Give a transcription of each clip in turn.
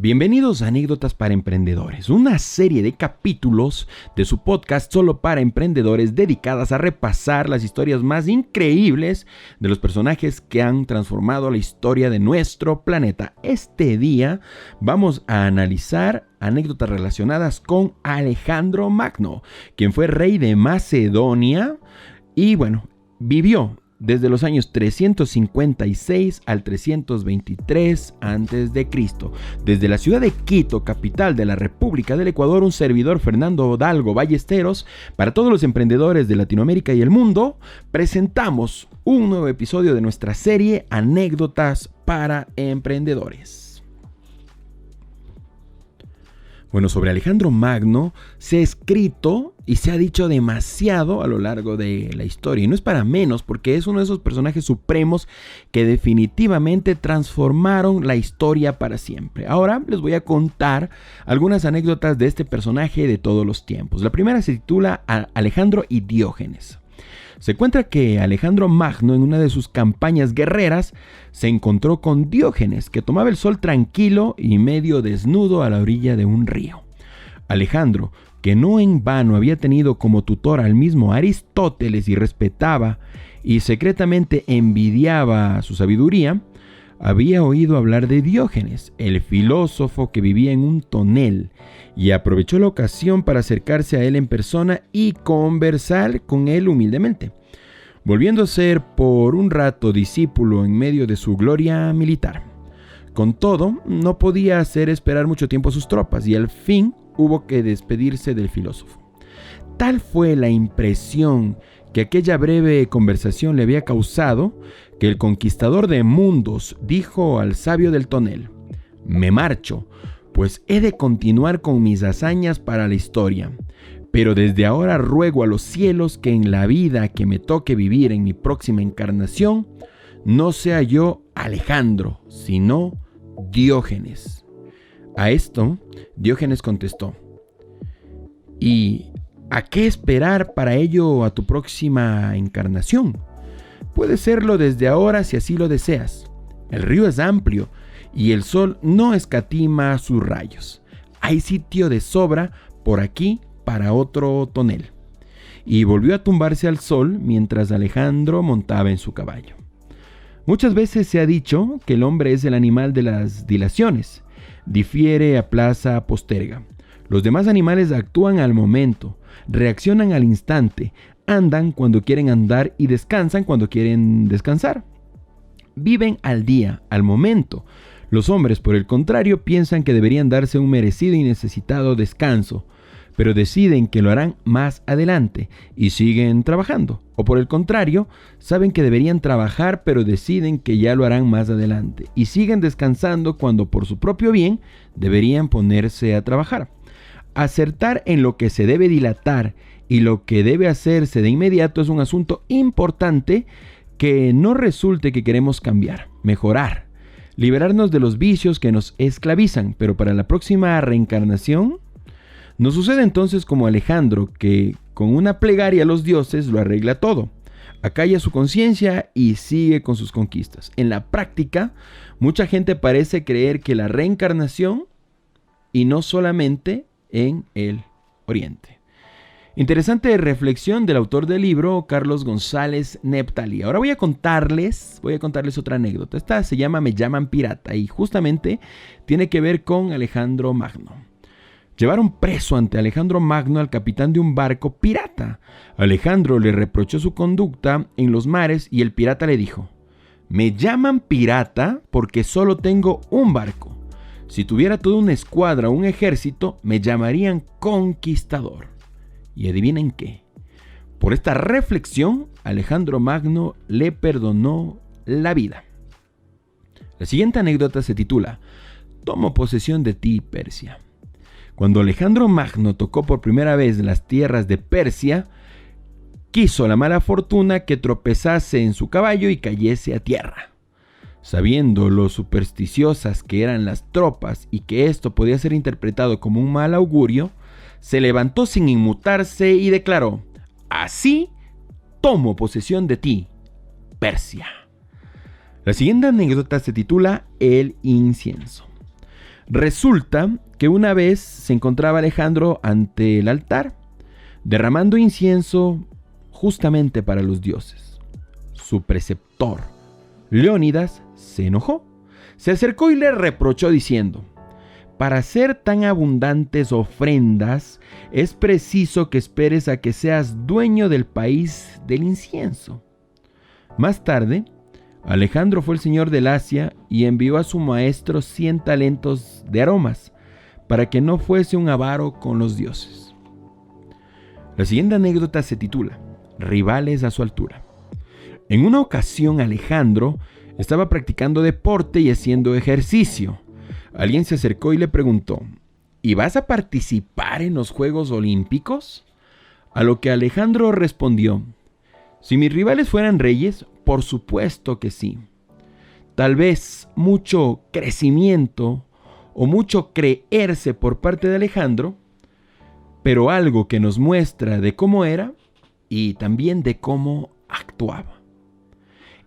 Bienvenidos a Anécdotas para Emprendedores, una serie de capítulos de su podcast solo para emprendedores dedicadas a repasar las historias más increíbles de los personajes que han transformado la historia de nuestro planeta. Este día vamos a analizar anécdotas relacionadas con Alejandro Magno, quien fue rey de Macedonia y vivió desde los años 356 al 323 a.C. Desde la ciudad de Quito, capital de la República del Ecuador, un servidor, Fernando Dalgo Ballesteros, para todos los emprendedores de Latinoamérica y el mundo, presentamos un nuevo episodio de nuestra serie Anécdotas para Emprendedores. Sobre Alejandro Magno se ha escrito y se ha dicho demasiado a lo largo de la historia. Y no es para menos, porque es uno de esos personajes supremos que definitivamente transformaron la historia para siempre. Ahora les voy a contar algunas anécdotas de este personaje de todos los tiempos. La primera se titula Alejandro y Diógenes. Se cuenta que Alejandro Magno, en una de sus campañas guerreras, se encontró con Diógenes, que tomaba el sol tranquilo y medio desnudo a la orilla de un río. Alejandro, que no en vano había tenido como tutor al mismo Aristóteles y respetaba y secretamente envidiaba su sabiduría, había oído hablar de Diógenes, el filósofo que vivía en un tonel, y aprovechó la ocasión para acercarse a él en persona y conversar con él humildemente, volviendo a ser por un rato discípulo en medio de su gloria militar. Con todo, no podía hacer esperar mucho tiempo a sus tropas y al fin hubo que despedirse del filósofo. Tal fue la impresión que aquella breve conversación le había causado, que el conquistador de mundos dijo al sabio del tonel: «Me marcho, pues he de continuar con mis hazañas para la historia. Pero desde ahora ruego a los cielos que en la vida que me toque vivir en mi próxima encarnación, no sea yo Alejandro, sino Diógenes». A esto, Diógenes contestó: «¿Y a qué esperar para ello a tu próxima encarnación? Puedes serlo desde ahora si así lo deseas. El río es amplio y el sol no escatima sus rayos. Hay sitio de sobra por aquí para otro tonel». Y volvió a tumbarse al sol mientras Alejandro montaba en su caballo. Muchas veces se ha dicho que el hombre es el animal de las dilaciones. Difiere, aplaza, posterga. Los demás animales actúan al momento, reaccionan al instante, andan cuando quieren andar y descansan cuando quieren descansar. Viven al día, al momento. Los hombres, por el contrario, piensan que deberían darse un merecido y necesitado descanso, pero deciden que lo harán más adelante y siguen trabajando. O por el contrario, saben que deberían trabajar, pero deciden que ya lo harán más adelante y siguen descansando cuando por su propio bien deberían ponerse a trabajar. Acertar en lo que se debe dilatar y lo que debe hacerse de inmediato es un asunto importante, que no resulte que queremos cambiar, mejorar, liberarnos de los vicios que nos esclavizan, pero para la próxima reencarnación nos sucede entonces como Alejandro, que con una plegaria a los dioses lo arregla todo, acalla su conciencia y sigue con sus conquistas. En la práctica, mucha gente parece creer que la reencarnación, y no solamente en el Oriente. Interesante reflexión del autor del libro, Carlos González Neptali. Ahora voy a contarles otra anécdota. Esta se llama Me llaman pirata y justamente tiene que ver con Alejandro Magno. Llevaron preso ante Alejandro Magno al capitán de un barco pirata. Alejandro le reprochó su conducta en los mares y el pirata le dijo: «Me llaman pirata porque solo tengo un barco. Si tuviera toda una escuadra o un ejército, me llamarían conquistador». Y adivinen qué. Por esta reflexión, Alejandro Magno le perdonó la vida. La siguiente anécdota se titula Tomo posesión de ti, Persia. Cuando Alejandro Magno tocó por primera vez las tierras de Persia, quiso la mala fortuna que tropezase en su caballo y cayese a tierra. Sabiendo lo supersticiosas que eran las tropas y que esto podía ser interpretado como un mal augurio, se levantó sin inmutarse y declaró: «Así tomo posesión de ti, Persia». La siguiente anécdota se titula El incienso. Resulta que una vez se encontraba Alejandro ante el altar, derramando incienso justamente para los dioses. Su preceptor, Leónidas, se enojó. Se acercó y le reprochó diciendo: para hacer tan abundantes ofrendas es preciso que esperes a que seas dueño del país del incienso. Más tarde, Alejandro fue el señor del Asia y envió a su maestro 100 talentos de aromas para que no fuese un avaro con los dioses. La siguiente anécdota se titula Rivales a su altura. En una ocasión Alejandro estaba practicando deporte y haciendo ejercicio. Alguien se acercó y le preguntó: ¿y vas a participar en los Juegos Olímpicos? A lo que Alejandro respondió: si mis rivales fueran reyes, por supuesto que sí. Tal vez mucho crecimiento o mucho creerse por parte de Alejandro, pero algo que nos muestra de cómo era y también de cómo actuaba.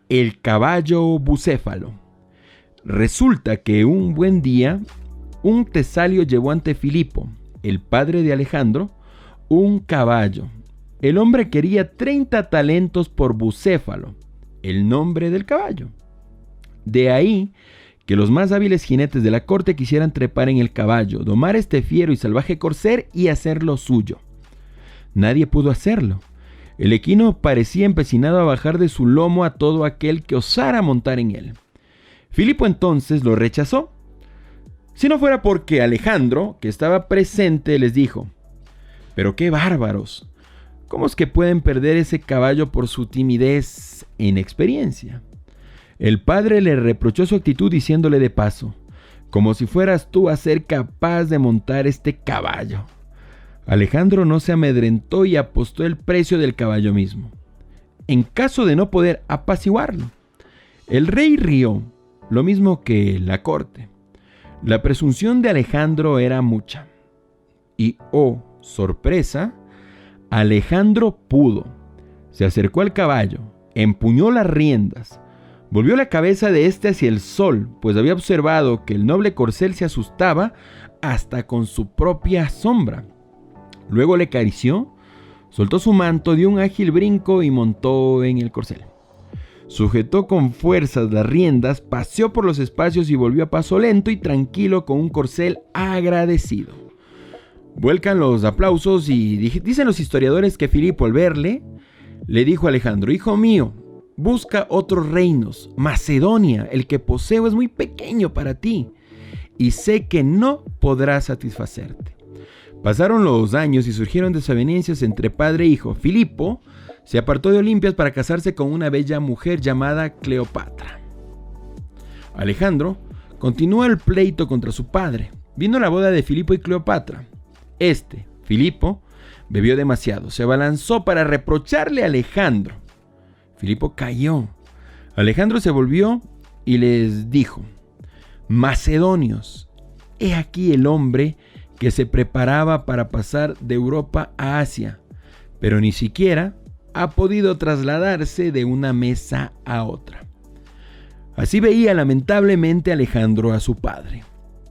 El caballo bucéfalo. Resulta que un buen día, un tesalio llevó ante Filipo, el padre de Alejandro, un caballo. El hombre quería 30 talentos por bucéfalo, el nombre del caballo. De ahí que los más hábiles jinetes de la corte quisieran trepar en el caballo, domar este fiero y salvaje corcel y hacerlo suyo. Nadie pudo hacerlo. El equino parecía empecinado a bajar de su lomo a todo aquel que osara montar en él. Filipo entonces lo rechazó. Si no fuera porque Alejandro, que estaba presente, les dijo: pero qué bárbaros, ¿cómo es que pueden perder ese caballo por su timidez e inexperiencia? El padre le reprochó su actitud diciéndole de paso: como si fueras tú a ser capaz de montar este caballo. Alejandro no se amedrentó y apostó el precio del caballo mismo, en caso de no poder apaciguarlo. El rey rió, lo mismo que la corte. La presunción de Alejandro era mucha. Y, oh, sorpresa, Alejandro pudo. Se acercó al caballo, empuñó las riendas, volvió la cabeza de éste hacia el sol, pues había observado que el noble corcel se asustaba hasta con su propia sombra. Luego le acarició, soltó su manto, dio un ágil brinco y montó en el corcel. Sujetó con fuerzas las riendas, paseó por los espacios y volvió a paso lento y tranquilo con un corcel agradecido. Vuelcan los aplausos y dicen los historiadores que Filipo, al verle, le dijo a Alejandro: hijo mío, busca otros reinos. Macedonia, el que poseo, es muy pequeño para ti y sé que no podrá satisfacerte. Pasaron los años y surgieron desavenencias entre padre e hijo. Filipo se apartó de Olimpias para casarse con una bella mujer llamada Cleopatra. Alejandro continuó el pleito contra su padre. Vino la boda de Filipo y Cleopatra. Filipo, bebió demasiado. Se abalanzó para reprocharle a Alejandro. Filipo cayó. Alejandro se volvió y les dijo: macedonios, he aquí el hombre que se preparaba para pasar de Europa a Asia, pero ni siquiera ha podido trasladarse de una mesa a otra. Así veía lamentablemente Alejandro a su padre.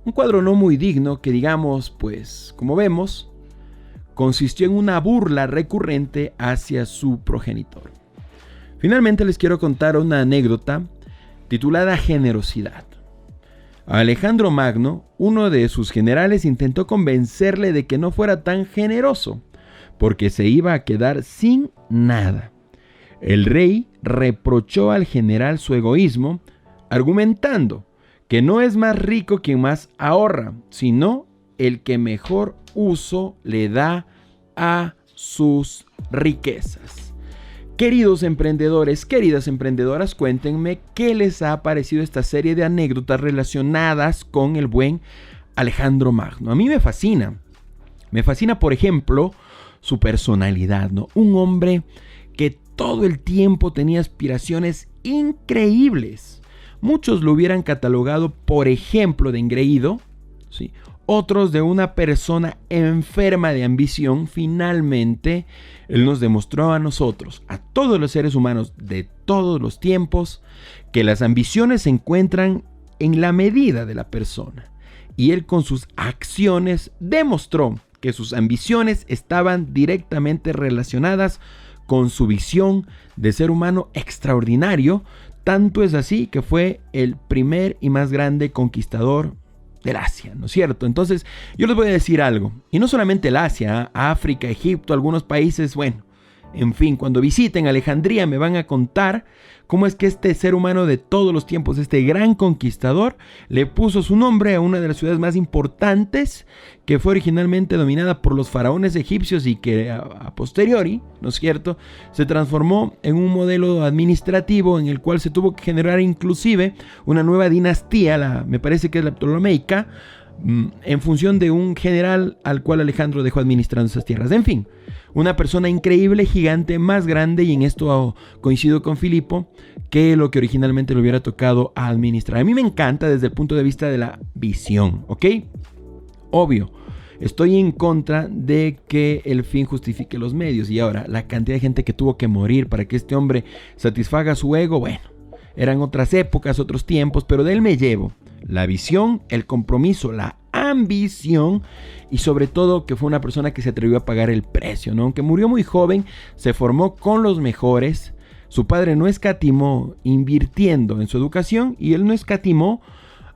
Un cuadro no muy digno que digamos, pues, como vemos, consistió en una burla recurrente hacia su progenitor. Finalmente les quiero contar una anécdota titulada Generosidad. A Alejandro Magno, uno de sus generales intentó convencerle de que no fuera tan generoso, porque se iba a quedar sin nada. El rey reprochó al general su egoísmo, argumentando que no es más rico quien más ahorra, sino el que mejor uso le da a sus riquezas. Queridos emprendedores, queridas emprendedoras, cuéntenme qué les ha parecido esta serie de anécdotas relacionadas con el buen Alejandro Magno. A mí me fascina. Me fascina, por ejemplo, su personalidad, ¿no? Un hombre que todo el tiempo tenía aspiraciones increíbles. Muchos lo hubieran catalogado, por ejemplo, de engreído, ¿sí? Otros de una persona enferma de ambición. Finalmente, él nos demostró a nosotros, a todos los seres humanos de todos los tiempos, que las ambiciones se encuentran en la medida de la persona. y él con sus acciones demostró que sus ambiciones estaban directamente relacionadas con su visión de ser humano extraordinario. Tanto es así que fue el primer y más grande conquistador del Asia, ¿no es cierto? Entonces, yo les voy a decir algo. Y no solamente el Asia, África, Egipto, algunos países, bueno, en fin, cuando visiten Alejandría me van a contar cómo es que este ser humano de todos los tiempos, este gran conquistador, le puso su nombre a una de las ciudades más importantes que fue originalmente dominada por los faraones egipcios y que a posteriori, ¿no es cierto?, se transformó en un modelo administrativo en el cual se tuvo que generar inclusive una nueva dinastía, me parece que es la Ptolomeica, en función de un general al cual Alejandro dejó administrando esas tierras. En fin, una persona increíble, gigante, más grande, y en esto coincido con Filipo, que lo que originalmente le hubiera tocado administrar. A mí me encanta desde el punto de vista de la visión, ¿ok? Obvio, estoy en contra de que el fin justifique los medios. Y ahora, la cantidad de gente que tuvo que morir para que este hombre satisfaga su ego, bueno, eran otras épocas, otros tiempos, pero de él me llevo la visión, el compromiso, la ambición y sobre todo que fue una persona que se atrevió a pagar el precio, ¿no? Aunque murió muy joven, se formó con los mejores. Su padre no escatimó invirtiendo en su educación y él no escatimó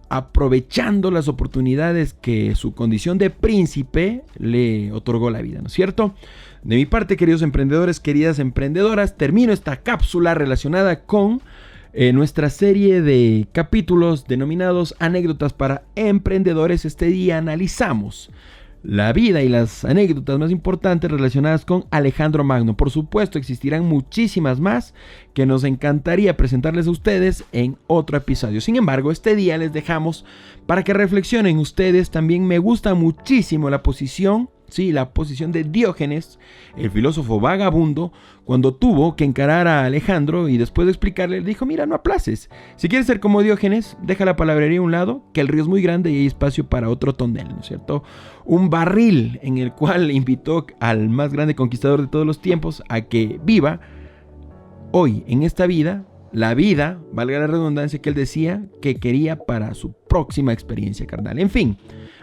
aprovechando las oportunidades que su condición de príncipe le otorgó la vida, ¿no es cierto? De mi parte, queridos emprendedores, queridas emprendedoras, termino esta cápsula relacionada con nuestra serie de capítulos denominados Anécdotas para Emprendedores. Este día analizamos la vida y las anécdotas más importantes relacionadas con Alejandro Magno. Por supuesto, existirán muchísimas más que nos encantaría presentarles a ustedes en otro episodio. Sin embargo, este día les dejamos para que reflexionen ustedes. También me gusta muchísimo la posición de Diógenes, el filósofo vagabundo, cuando tuvo que encarar a Alejandro y después de explicarle, le dijo: mira, no aplaces. Si quieres ser como Diógenes, deja la palabrería a un lado, que el río es muy grande y hay espacio para otro tonel, ¿no es cierto? Un barril en el cual invitó al más grande conquistador de todos los tiempos a que viva hoy en esta vida, la vida, valga la redundancia, que él decía que quería para su próxima experiencia carnal. En fin,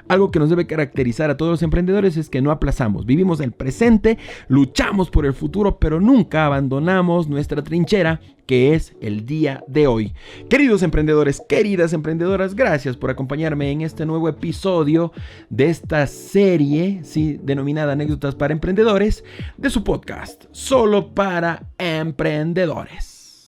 algo que nos debe caracterizar a todos los emprendedores es que no aplazamos, vivimos el presente, luchamos por el futuro, pero nunca abandonamos nuestra trinchera, que es el día de hoy. Queridos emprendedores, queridas emprendedoras, gracias por acompañarme en este nuevo episodio de esta serie, denominada Anécdotas para Emprendedores, de su podcast, Solo para Emprendedores.